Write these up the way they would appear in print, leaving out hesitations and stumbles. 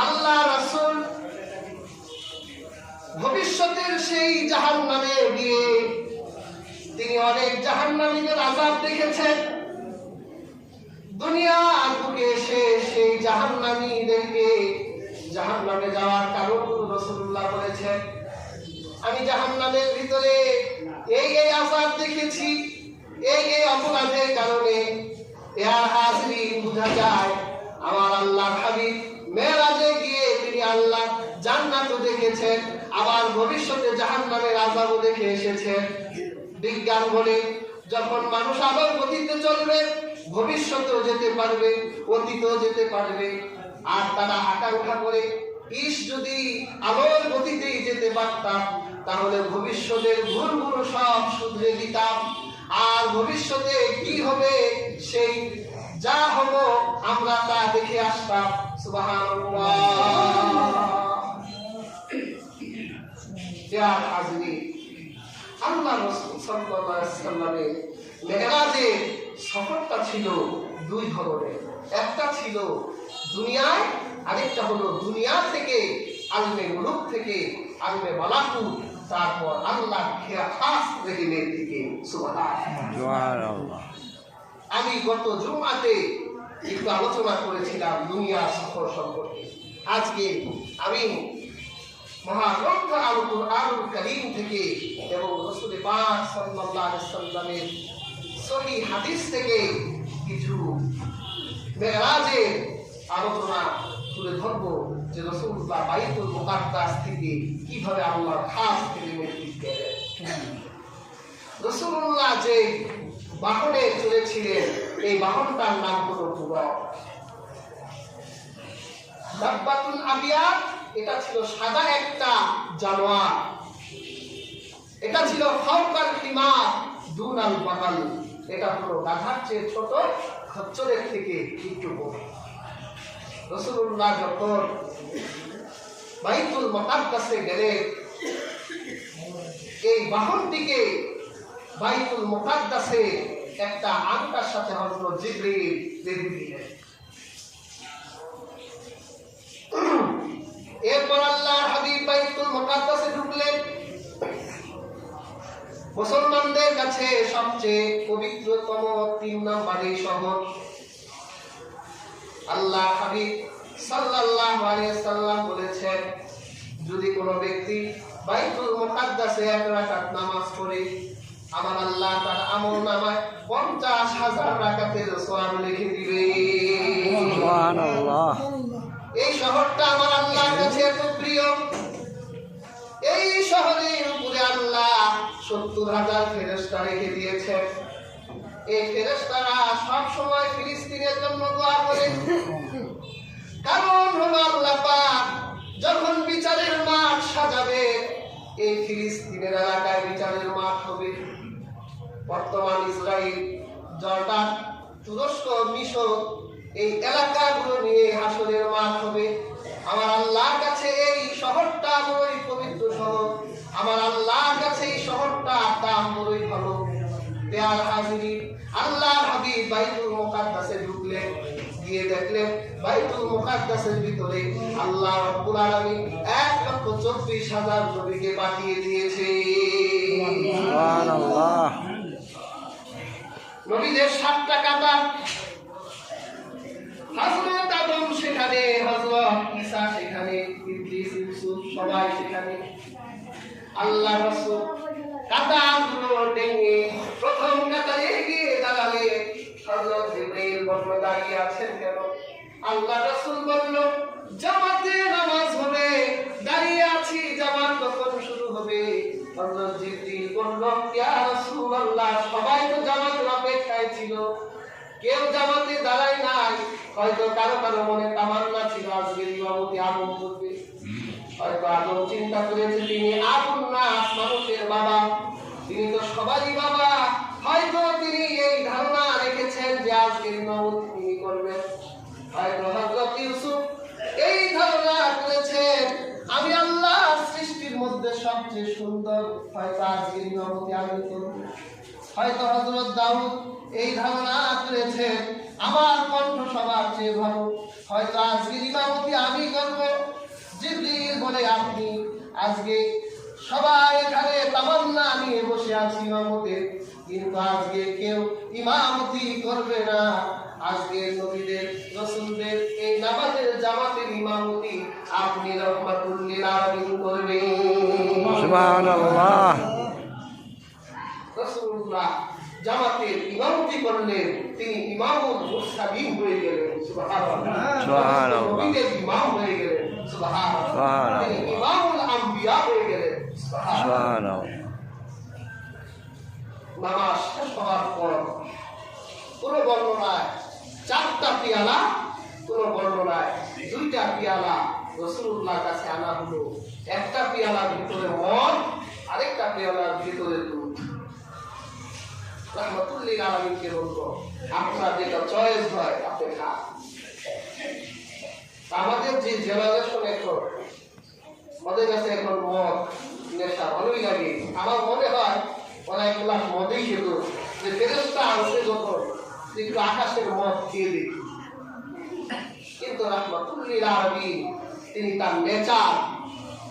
আল্লাহ রাসূল ভবিষ্যতের সেই জাহান্নামে গিয়ে তিনি অনেক জাহান্নামীদের আযাব দেখেছেন। দুনিয়ার বুকে এসে সেই জাহান্নামীদেরকে জাহান্নামে যাওয়ার কারণ রাসূলুল্লাহ বলেছেন, আমি জাহান্নামের ভিতরে এই আযাব দেখেছি, এই অপরাধের কারণে। ইয়া হাজিরিন, বোঝা যায় আমার আল্লাহর হাবিব মেরাজে গিয়ে তিনি আল্লাহ জান্নাতও দেখেছেন, আবার ভবিষ্যতে জাহান্নামের আযাবও দেখে এসেছেন। বিজ্ঞান বলে যখন মানুষ আলোর গতিতে চলবে, ভবিষ্যতেও যেতে পারবে, অতীতেও যেতে পারবে। আর তারা আকাঙ্ক্ষা করে যদি আলোর গতিতেই যেতে পারতাম, তাহলে ভবিষ্যতের ভুলগুলো সব শুধরে দিতাম, আর ভবিষ্যতে কি হবে সেই যা হবো আমরা তা দেখে আসতাম। সুবহানাল্লাহ। ইয়া হাজিরিন, আল্লাহ রাসূল সাল্লাল্লাহু আলাইহি ওয়াসাল্লামের মেরাজের সফরটা ছিল দুই ধরনের। একটা ছিল দুনিয়ায়, আরেকটা হলো দুনিয়া থেকে আলমে মুলুক থেকে আলমে মালাকুত, তারপর আল্লাহ খাস রেহিমের থেকে। সুবহানাল্লাহ। আমি গত জুমআতে একটু আলোচনা করেছিলাম দুনিয়া সফর সম্পর্কে। আজকে আমি মহাগ্রন্থ আল কুরআনুল কারীম থেকে এবং রাসূল পাক সাল্লাল্লাহু আলাইহি ওয়াসাল্লামের সহিহ হাদিস থেকে কিছু মেরাজের আলোচনা তুলে ধরবো, যে রাসূলুল্লাহ বাইতুল মুকাদ্দাস থেকে কিভাবে আল্লাহর খাস রেহিমের দিকে গেলেন। রাসূলুল্লাহ যে বাহনে চলেছিলেন, এই বাহনটার নাম হলো বুরাক। দাব্বাতুল আবিয়াত, এটা ছিল সাদা একটা জানোয়ার। এটা ছিল ফাওকাল হিমার দুনাল বাগাল, এটা হলো গাধার চেয়ে ছোট, খচ্চরের থেকে একটু বড়। রাসূলুল্লাহ যখন বাইতুল মুকাদ্দাসে গেলেন, এই বাহনটিকে বাইতুল মুকাদ্দাসে একটা আংটার সাথে হযরত জিবরিল বেঁধে দিলেন। এরপর আল্লাহর হাবিব বাইতুল মুকাদ্দাসে ঢুকলেন। মুসলমানদের কাছে সবচেয়ে পবিত্রতম 3 নম্বরের শহর। আল্লাহ হাবিব সাল্লাল্লাহু আলাইহি ওয়াসাল্লাম বলেছেন, যদি কোনো ব্যক্তি বাইতুল মুকাদ্দাসে 1 রাকাত নামাজ পড়ে, আমার আল্লাহ তার আমলনামায় 50,000 রাকাতের সওয়াব লিখে দিবে। সুবহানাল্লাহ। এই শহরটা আমার আল্লাহর কাছে এত প্রিয়। এই শহরের উপরে আল্লাহ 70,000 ফেরেশতা রেখে দিয়েছেন। এই ফেরেশতারা সব সময় ফিলিস্তিনের জন্য দোয়া করে। কারণ হলো আল্লাহ পাক যখন বিচারের মাঠ সাজাবে, এই ফিলিস্তিনের এলাকায় বিচারের মাঠ হবে। বর্তমান ইসরায়েল, জর্ডান, তুরস্ক, মিশর, এই এলাকাগুলো নিয়ে হাসরের মাঠ হবে। আমার আল্লাহর কাছে এই শহরটা বড়ই পবিত্র শহর। আমার আল্লাহর কাছে এই শহরটার দাম বড়ই ভালো। প্রিয় হাজিরিন, আল্লাহর হাবিব বাইতুল মুকাদ্দাসে ঢুকলেন, গিয়ে দেখলেন বাইতুল মুকাদ্দাসের ভিতরে আল্লাহ রাব্বুল আলামিন 1,40,000 নবীকে পাঠিয়ে দিয়েছে। সুবহানাল্লাহ। নবীদের 7টা কাতার, হযরত আদম সেখানে, হযরত ঈসা সেখানে, ইদ্রিস, ইউসুফ সবাই সেখানে। আল্লাহ রাসূল কাতারগুলো টেনে প্রথম কাতারে গিয়ে দাঁড়ালেন। হযরত জিবরিল বলল, দাঁড়িয়ে আছেন কেন? আল্লাহ রাসূল বলল, জামাতে নামাজ হবে, দাঁড়িয়ে আছি, জামাত কখন শুরু হবে? হযরত জিবরিল বলল, ইয়া রাসূলুল্লাহ, সবাই তো জামাতের অপেক্ষায় ছিল, কেউ জামাতে দাঁড়ায় নাই। হয়তো কারো কারো মনে তামান্না ছিল আজকে ইমামতি আদম করবে। হয়তো আদম চিন্তা করেছে তিনি আবুল নাস, মানুষের বাবা, তিনি তো সবারই বাবা। হয়তো তিনি এই ধারণা রেখেছেন যে আজকে ইমামতি তিনি করবেন। হয়তো হযরত ইউসুফ এই ধারণা করেছেন আমি আল্লাহ সৃষ্টির মধ্যে সবচেয়ে সুন্দর, হয়তো আজকে ইমামতি আমি করব। হয়তো হযরত দাউদ এই ধারণা করেছেন আমার কণ্ঠ সবার চেয়ে ভালো, হয়তো আজকে ইমামতি আমি করব। জিবরিল বলে আপনি আজকে সবাই এখানে তামান্না নিয়ে বসে আছি ইমামতের, কিন্তু আজকে কেউ ইমামতি করবে না। আজকে নবীদের রাসূলদের এই নামাজের জামাতের ইমামতি আপনি রহমাতুল লিল আলামিন করবেন। সুবহানাল্লাহ। রাসূলুল্লাহ জামাতের ইমামতি করলেন, তিনি ইমামুল মুরসালিন হয়ে গেলেন। সুবহানাল্লাহ। সুবহানাল্লাহ। নবীদের ইমাম হয়ে গেলেন। সুবহানাল্লাহ। তিনি ইমামুল আম্বিয়া হয়ে গেলেন। সুবহানাল্লাহ। নামাজ শেষ হওয়ার পর কোন বর্ণনায় 4টা পেয়ালা, কোন বর্ণনায় 2টা পেয়ালা রাসূলুল্লাহর কাছে আনা হলো। একটা পেয়ালার ভিতরে মদ, আরেকটা পেয়ালার ভিতরে দুধ। রহমাতুল লিল আলামিনকে বলবো, আপনার যেটা চয়েস হয় আপনি খান। আমাদের যে জেনারেশন এখন, ওদের কাছে এখন মদ নেশা ভালোই লাগে। আমার মনে হয় ওরা এক গ্লাস মদেই খেত, যে ফেরেশতা আসে যখন একটু আকাশের মদ খেয়ে দেখি। কিন্তু রহমাতুল লিল আলামিন তিনি তার নেচার,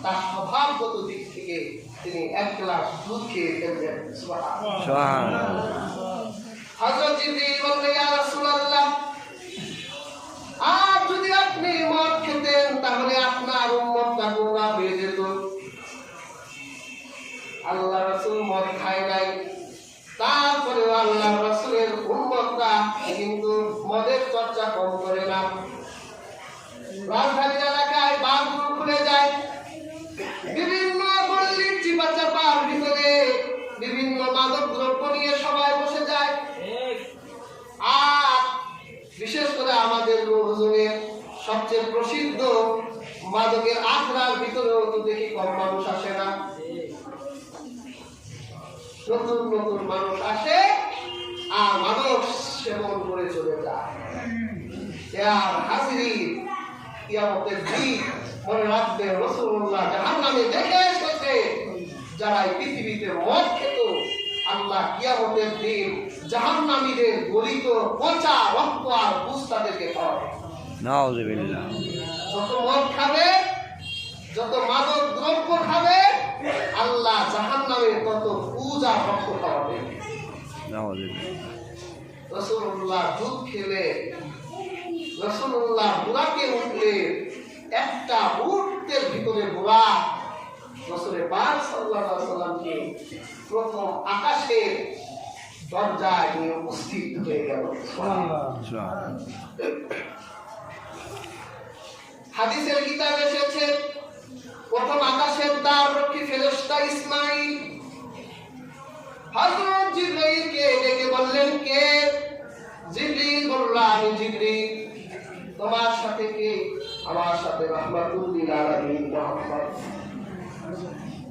তার স্বভাবগত দিক থেকে তিনি এক গ্লাস দুধ খেয়ে ফেললেন। সুবহানাল্লাহ। হযরত জিবরিল বললেন, ইয়া রাসূলুল্লাহ, আর যদি আপনি মদ খেতেন তাহলে আপনার উম্মতটা গোমরাহ হয়ে যেত। আল্লাহ রাসূল মদ খায় নাই, তারপরেও আল্লাহ রাসূলের উম্মতরা কিন্তু মদের চর্চা কম করে না। রাজধানী এলাকায় বারগুলো খুলে যায়, বিভিন্ন গল্লির চিপাচাপার ভিতরে বিভিন্ন মাদক দ্রব্য নিয়ে সবাই বসে যায়। আর বিশেষ করে আমাদের লোকজনের সবচেয়ে প্রসিদ্ধ মাদকের আখড়ার ভিতরেও তো দেখি কম মানুষ আসে না। নতুন নতুন মানুষ আসে আর মাদক সেবন করে চলে যায়। আর হাজিরিন, কিয়ামতের দিন মনে রাখবেন রাসূলুল্লাহ জাহান্নামে দেখে এসেছে যারা এই পৃথিবীতে মদ খেত, আল্লাহ কিয়ামতের দিন জাহান্নামীদের গলিত পচা রক্ত আর পুষ তাদেরকে খাওয়াবে। নাউযুবিল্লাহ। যত মদ খাবে, যত মাদক দ্রব্য খাবে, আল্লাহ জাহান্নামে তত পুষ আর রক্ত খাওয়াবে। নাউযুবিল্লাহ। রাসূলুল্লাহ দুধ খেলে, রাসূলুল্লাহ বুরাকে উঠলে, একটা মুহূর্তের ভিতরে বুরাক রাসূলের পাক সাল্লাল্লাহু আলাইহি ওয়াসাল্লামকে প্রথম আকাশের দরজায় নিয়ে উপস্থিত হয়ে গেল। সুবহানাল্লাহ। হাদিসের কিতাবে এসেছে, প্রথম আকাশের দ্বার রক্ষী ফেরেশতা ইসমাঈল হযরত জিবরাইলকে ডেকে বললেন, কে? জিবরিল বলল, আমি জিবরিল। তোমার সাথে কে? আমার সাথে রাহমাতুল লিল আলামিন মুহাম্মদ।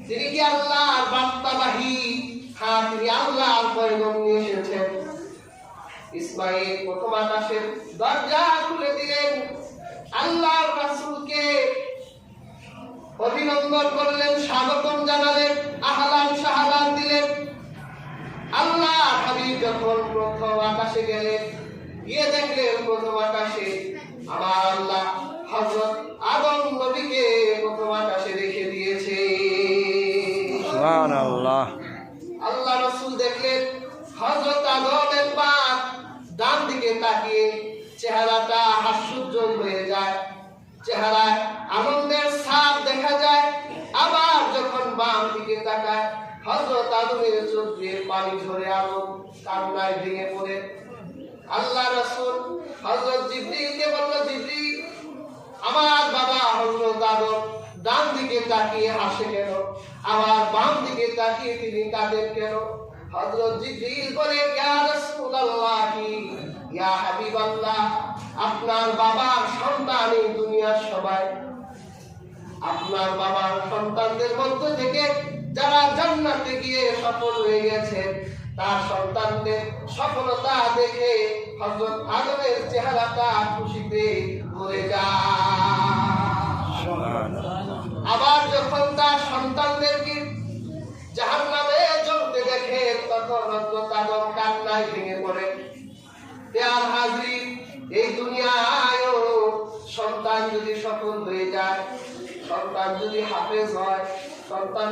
তিনি কি আল্লাহর বার্তাবাহী? হ্যাঁ, তিনি আল্লাহর পয়গম নিয়ে এসেছেন। ইসমাঈল প্রথম আকাশের দরজা খুলে দিলেন, আল্লাহর রাসূলকে অভিনন্দন করলেন, স্বাগতম জানালেন, আহলান সাহালান দিলেন। আল্লাহ হাবিব যখন প্রথম আকাশে গেলেন, গিয়ে দেখলেন প্রথম আকাশে আমার আল্লাহ হযরত আদম নবীকে প্রথম আকাশে রেখে দিয়েছে। সুবহানাল্লাহ। আল্লাহ রাসূল দেখলেন হযরত আদমের পা ডান দিকে তাকিয়ে চেহারাটা হাস্যোজ্জ্বল হয়ে যায়, চেহারায় আনন্দের ছাপ দেখা যায়। আবার যখন বাম দিকে তাকায়, হযরত আদমের চোখ দিয়ে পানি ঝরে আদম কান্নায় ভেঙে পড়ে। আল্লাহ রাসূল হযরত জিবরিলকে বলল, জিবরিল, আমার বাবা হযরত আদম ডান দিকে তাকিয়ে হাসে কেন, আবার বাম দিকে তাকিয়ে তিনি কাঁদেন কেন? হযরত জিবরিল বলে, ইয়া রাসূলুল্লাহ, ইয়া হাবিবাল্লাহ, আপনার বাবার সন্তান এই দুনিয়ার সবাই। আপনার বাবার সন্তানদের মধ্য থেকে যারা জান্নাতে গিয়ে সফল হয়ে গেছে, তার সন্তানদের সফলতা দেখে হযরত আদমের চেহারাটা খুশিতে ভরে যায়। আবার যখন তার সন্তানদেরকে জাহান্নামে জ্বলতে দেখে, তখন হযরত আদম কান্নায় ভেঙে পড়ে। প্রিয় হাজরিন, এই দুনিয়ায় সন্তান যদি সফল হয়ে যায়, সন্তান যদি হাফেজ হয়, সন্তান